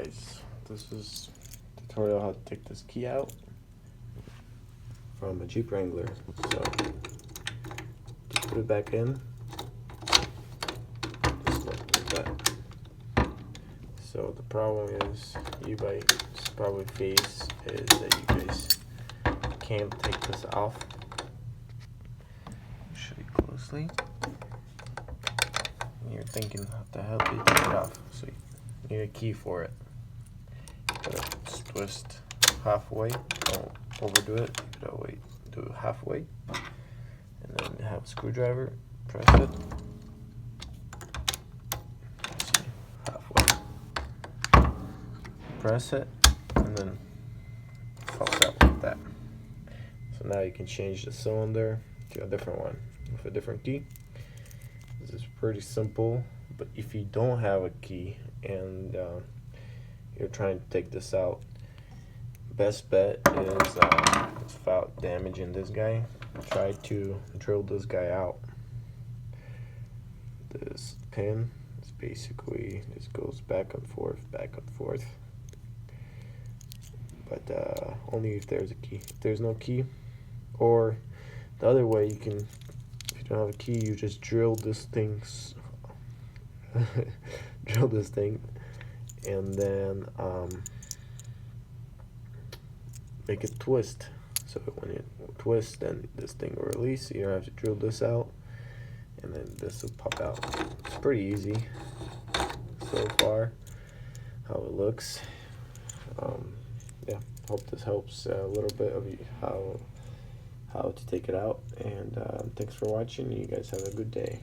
guys, this is tutorial how to take this key out from a Jeep Wrangler. So just put it back in, just like that. So the problem is, you might probably face is that you guys can't take this off. I'll show you closely. You're thinking, what the hell do you take it off? So you need a key for it. Gotta twist halfway, don't overdo it. You gotta wait, do it halfway, and then you have a screwdriver, press it. See, halfway. Press it, and then it falls out like that. So now you can change the cylinder to a different one with a different key. This is pretty simple, but if you don't have a key and you're trying to take this out, best bet is without damaging this guy, try to drill this guy out. This pin is basically, this goes back and forth, but only if there's a key. If there's no key, or the other way, you can, if you don't have a key, you just drill this thing drill this thing, and then make it twist. So when it twists, then this thing will release. You don't have to drill this out, and then this will pop out. It's pretty easy so far how it looks. Yeah, hope this helps a little bit of how to take it out, and thanks for watching. You guys have a good day.